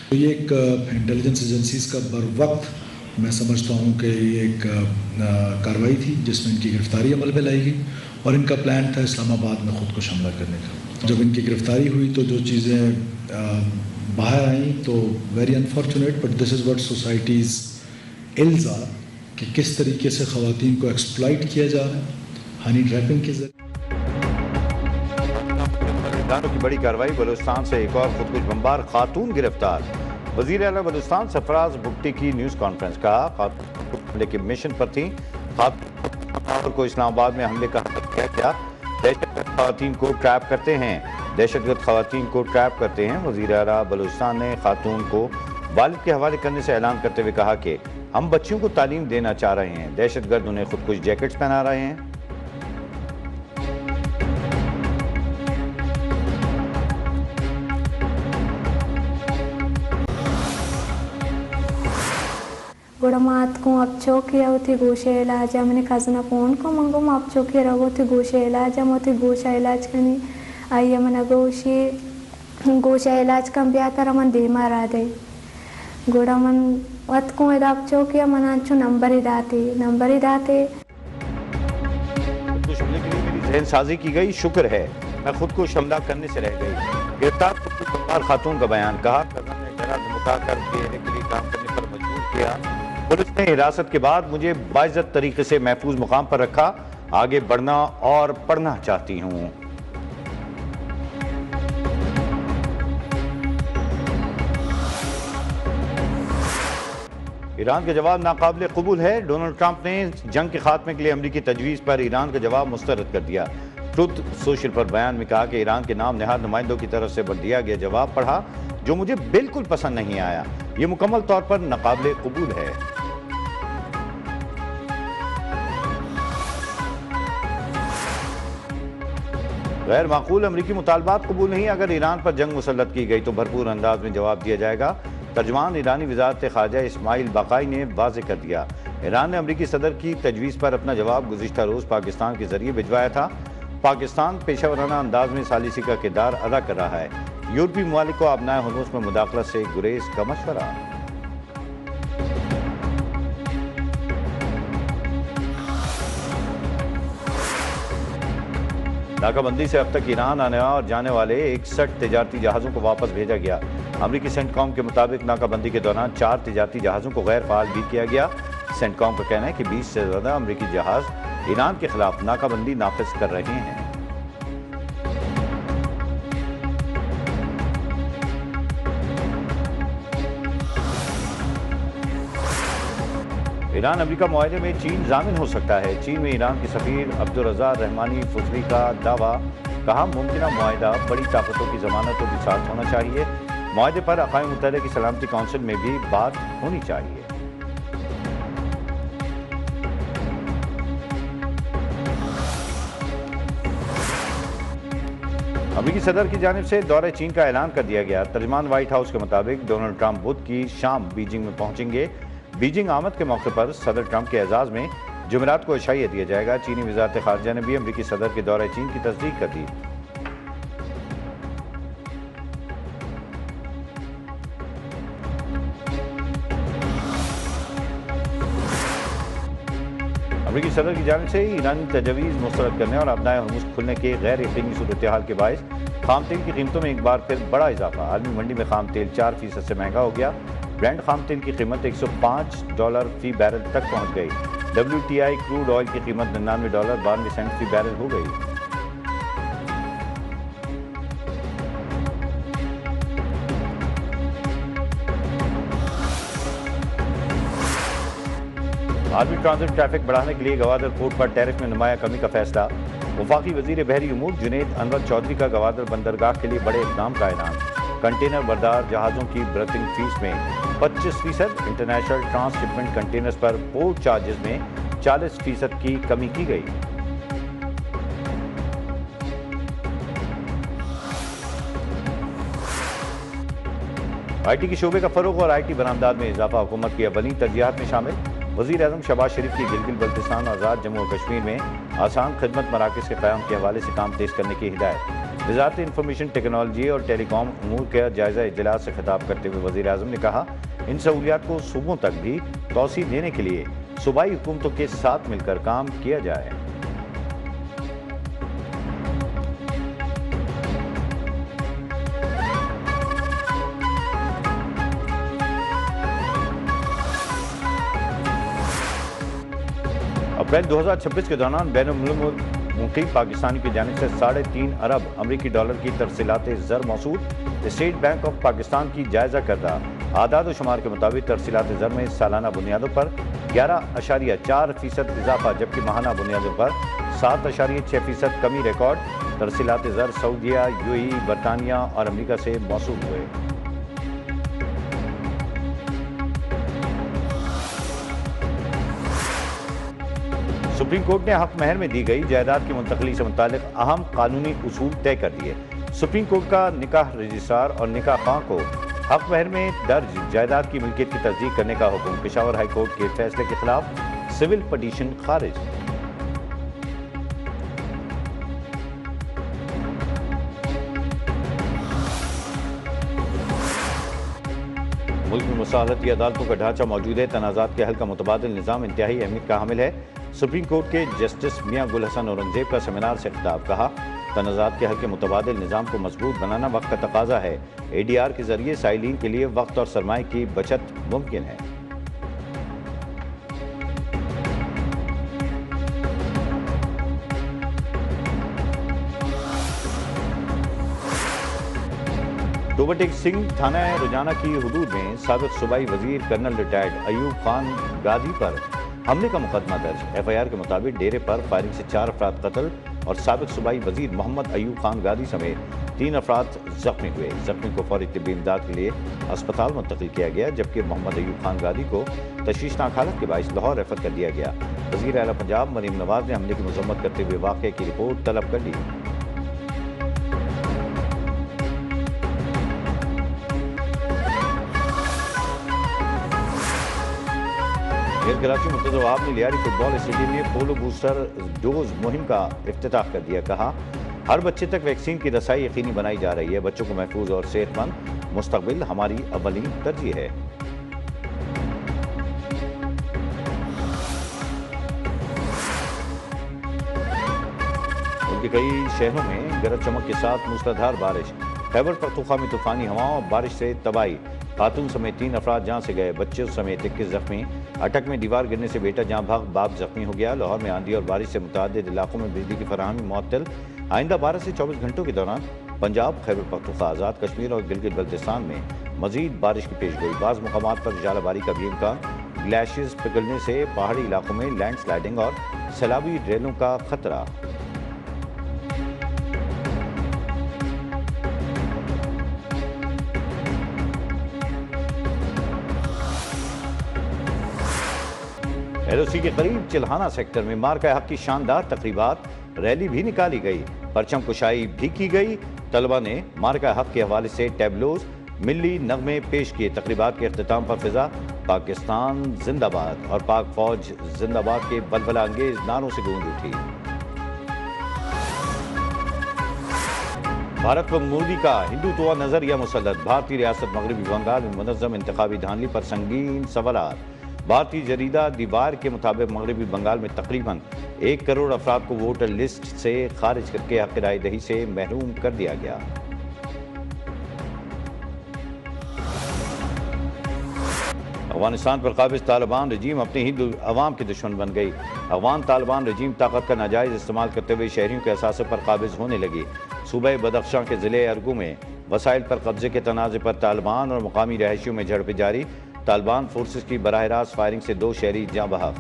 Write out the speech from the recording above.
तो ये एक इंटेलिजेंस एजेंसीज़ का बर वक्त मैं समझता हूँ कि ये एक कार्रवाई थी जिसमें इनकी गिरफ्तारी अमल में लाई गई और इनका प्लान था इस्लामाबाद में ख़ुदकुश हमला करने का। जब इनकी गिरफ्तारी हुई तो जो चीज़ें बाहर आई तो very unfortunate, but this is what societies ills are कि किस तरीके से ख़वातीन को एक्सप्लॉइट किया जा रहा है हनी ट्रैपिंग के जरिए। की बड़ी कार्रवाई, बलूचिस्तान से एक और खुदकुश बमबार खातून गिरफ्तार। वज़ीर आला बलूचिस्तान सरफराज भुट्टी की न्यूज़ कॉन्फ्रेंस का हमले के मिशन पर थी। खातून को इस्लामाबाद में हमले का किया गया। दहशतगर्द खवातीन को ट्रैप करते हैं, दहशतगर्द खवातीन को ट्रैप करते हैं। वज़ीर आला बलूचिस्तान ने खातून को वालिद के हवाले करने से ऐलान करते हुए कहा कि हम बच्चियों को तालीम देना चाह रहे हैं, दहशतगर्द उन्हें खुदकुश जैकेट्स पहना रहे हैं। गुड़मात को अब चौकिया होती गोशे इलाज मैंने खजना फोन को मंगो आप चौकी रहो थी गोशे इलाज होती गोशा इलाज करनी आइए मन गोशा इलाज कम ब्या तर मन दे मारा दे गोड़ा मन वत को आप चौकिया मना चु नंबर ही दाते खुदकुश हमले के लिए मेरी जहन साजी की गई, शुक्र है मैं खुदकुश हमला करने से रह गई। गिरफ्तार खुदकुश बमबार खातून का बयान, कहा कज़न ने डरा धमका कर देने के लिए काम करने पर मजबूर किया। पुलिस ने हिरासत के बाद मुझे बाइज्जत तरीके से महफूज मुकाम पर रखा, आगे बढ़ना और पढ़ना चाहती हूँ। ईरान का जवाब नाकाबिल कबूल है। डोनाल्ड ट्रंप ने जंग के खात्मे के लिए अमरीकी तजवीज़ पर ईरान का जवाब मुस्तरद कर दिया। ट्रुथ सोशल पर बयान में कहा कि ईरान के नाम नहाद नुमाइंदों की तरफ से दिया गया जवाब पढ़ा जो मुझे बिल्कुल पसंद नहीं आया। ये मुकम्मल तौर पर नाकाबिल कबूल है। गैर माकूल अमरीकी मुतालबात कबूल नहीं, अगर ईरान पर जंग मुसल्लत की गई तो भरपूर अंदाज में जवाब दिया जाएगा। तर्जुमान ईरानी वज़ारत ख़ारजा इस्माइल बाकाई ने वाज़ेह कर दिया। ईरान ने अमरीकी सदर की तजवीज़ पर अपना जवाब गुज़िश्ता रोज़ पाकिस्तान के जरिए भिजवाया था। पाकिस्तान पेशावराना अंदाज में सालिसी का किरदार अदा कर रहा है। यूरोपीय ममालिक को अपनाए हुर्मुज़ में मुदाखलत से गुरेज का मशवरा। नाकाबंदी से अब तक ईरान आने और जाने वाले 61 तिजारती जहाज़ों को वापस भेजा गया। अमरीकी सेंटकॉम के मुताबिक नाकाबंदी के दौरान 4 तिजारती जहाज़ों को गैर फाल भी किया गया। सेंटकॉम का कहना है कि 20 से ज़्यादा अमरीकी जहाज़ ईरान के खिलाफ नाकाबंदी नाफिज कर रहे हैं। ईरान अमेरिका मुआहदे में चीन जामिन हो सकता है। चीन में ईरान के सफीर अब्दुर्रज़ा रहमानी फुजली का दावा, कहा मुमकिन मुआहदा बड़ी ताकतों की जमानतों के साथ होना चाहिए। मुआहदे पर अक़वाम मुत्तहिदा की सलामती काउंसिल में भी बात होनी चाहिए। अमरीकी सदर की जानिब से दौरे चीन का ऐलान कर दिया गया। तर्जुमान व्हाइट हाउस के मुताबिक डोनाल्ड ट्रंप बुध की शाम बीजिंग में पहुंचेंगे। बीजिंग आमद के मौके पर सदर ट्रंप के एजाज में जुमेरात को इशाइया दिया जाएगा। चीनी वज़ारत ख़ारजा ने भी अमरीकी सदर के दौरे चीन की तस्दीक कर दी। अमरीकी सदर की जानिब से ईरानी तजवीज़ मुस्तरद करने और अपनाए हुर्मुज़ खुलने के गैर यकीनी सूरत हाल के बायस खाम तेल की कीमतों में एक बार फिर बड़ा इजाफा। आलमी मंडी में खाम तेल 4% से महंगा हो गया। ब्रेंट खाम तेल की कीमत $105 फी बैरल तक पहुंच गई। WTI क्रूड ऑयल की कीमत $99.92 फी बैरल हो गई। आर्मी ट्रांजिट ट्रैफिक बढ़ाने के लिए गवादर पोर्ट पर टैरिफ में नुमाया कमी का फैसला। वफाकी वजीर बहरी उमूर जुनैद अनवर चौधरी का गवादर बंदरगाह के लिए बड़े इक़दाम का ऐलान। कंटेनर बरदार जहाज़ों की बर्थिंग फीस में 25%, इंटरनेशनल ट्रांसशिपमेंट कंटेनर्स पर पोर्ट चार्जेस में 40% की कमी की गई। IT के शोबे का फरोग और IT बरामदात में इजाफा हुकूमत की अवली तरजीहात में शामिल। वज़ीर आज़म शहबाज शरीफ की गिलगित बल्तिस्तान आज़ाद जम्मू और कश्मीर में आसान खिदमत मराकज़ के क़याम के हवाले से काम तेज़ करने की हिदायत। वज़ारत इंफॉर्मेशन टेक्नोलॉजी और टेलीकॉम उमूर के जायज़ा इजलास से खिताब करते हुए वज़ीर आज़म ने कहा, इन सहूलियात को सूबों तक भी तौसीह देने के लिए सूबाई हुकूमतों के साथ मिलकर काम किया जाए। अप्रैल 2026 के दौरान बैनुल-मुल्की पाकिस्तानी की जानिब से 3.5 अरब अमरीकी डॉलर की तरसीलात ज़र मौसूल। स्टेट बैंक ऑफ पाकिस्तान की जायजा करदा आदाद व शुमार के मुताबिक तरसीलात ज़र में सालाना बुनियादों पर 11.4% इजाफा जबकि माहाना बुनियादों पर 7.6% कमी रिकॉर्ड। तरसीलात ज़र सऊदिया, यूएई, बरतानिया और अमरीका से मौसूल हुए। सुप्रीम कोर्ट ने हक महर में दी गई जायदाद की मुंतकली से मुतालिक अहम कानूनी उसूल तय कर दिए। सुप्रीम कोर्ट का निकाह रजिस्ट्रार और निकाह खां को हक महर में दर्ज जायदाद की मिल्कियत की तस्दीक करने का हुक्म। पेशावर हाई कोर्ट के फैसले के खिलाफ सिविल पटिशन खारिज। मुल्क में मुसालती अदालतों का ढांचा मौजूद है। तनाज़ात के हल का मुतबादिल निज़ाम इंतहाई अहमियत का हामिल है। सुप्रीम कोर्ट के जस्टिस मियां गुल हसन औरंगजेब का सेमिनार से खिताब। कहा, तनाज़ात के हल के मुतबादिल निज़ाम को मजबूत बनाना वक्त का तकाजा है। ADR के जरिए साइलिन के लिए वक्त और सरमाए की बचत मुमकिन है। डोबरटेक सिंह थाना रोजाना की हुदूद में साबिक सूबाई वजीर कर्नल रिटायर्ड अयूब खान गाजी पर हमले का मुकदमा दर्ज। FIR के मुताबिक डेरे पर फायरिंग से 4 अफराद कत्ल और साबिक सूबाई वजीर मोहम्मद अयूब खान गाजी समेत 3 अफराद जख्मी हुए। जख्मी को फौरी तिब्बी इमदाद के लिए अस्पताल मुंतकिल किया गया जबकि मोहम्मद अयूब खान गाजी को तशवीशनाक हालत के बाइस लाहौर रेफर कर दिया गया। वज़ीर आला पंजाब मरीम नवाज ने हमले की मजम्मत करते हुए वाक़े की रिपोर्ट तलब कर ली। कराची मुर्तज़ा वहाब ने लियारी फुटबॉल स्टेडियम में पोलो बूस्टर डोज मुहिम का इफ्तिताह कर दिया। कहा, हर बच्चे तक वैक्सीन की रसाई यकीनी बनाई जा रही है। बच्चों को महफूज और सेहतमंद मुस्तकबिल हमारी अव्वलीन तरजीह है। उनके कई शहरों में गरज चमक के साथ मूसलाधार बारिश। खैबर पख्तूनख्वा में तूफानी हवाओं और बारिश से तबाही। खातून समेत 3 अफराद जान से गए, बच्चे समेत 21 जख्मी। अटक में दीवार गिरने से बेटा जहां भाग बाप जख्मी हो गया। लाहौर में आंधी और बारिश से मुतअद्दिद इलाकों में बिजली की फराहमी मुअत्तल। आइंदा 12 से 24 घंटों के दौरान पंजाब, खैबर पख्तूनख्वा, आज़ाद कश्मीर और गिलगित बल्तिस्तान में मजीद बारिश की पेशगोई। बाज़ मुकामात पर जालाबारी का भी इम्कान। ग्लेशियर्स पिघलने से पहाड़ी इलाकों में लैंड स्लाइडिंग और सैलाबी रेलों का खतरा। LOC के करीब चिल्हाना सेक्टर में मार्का हक की शानदार तकरीबात, रैली भी निकाली गई, परचम कुशाई भी की गई। तलबा ने मार्का हक के हवाले से टैबलोज, मिल्ली नगमे पेश किए। तकरीबात के अख्तिताम पर फिजा पाकिस्तान जिंदाबाद और पाक फौज जिंदाबाद के बलबला अंगेज नारों से गूंज उठी। भारत व मोदी का हिंदुत्व नजरिया मुसल्लत। भारतीय रियासत मगरबी बंगाल में मुनज़्ज़म इंतखाबी धांधली पर संगीन सवालात। भारतीय जरीदा दीवार के मुताबिक मगरबी बंगाल में तकरीबन 1 करोड़ अफराद को वोटर लिस्ट से खारिज करके हक़ राय दही से महरूम कर दिया गया। अफगानिस्तान पर काबिज तालिबान रजीम अपने ही अवाम के दुश्मन बन गई। अफगान तालिबान रजीम ताकत का नाजायज़ इस्तेमाल करते हुए शहरियों के असासे पर काबिज होने लगी। सूबे बदख्शां के ज़िले अरगू में वसाइल पर कब्जे के तनाज़े पर तालिबान और मुकामी रहायशियों में झड़पें जारी। तालिबान फोर्सेस की बराह रास्त फायरिंग से 2 शहरी जाँ बहक।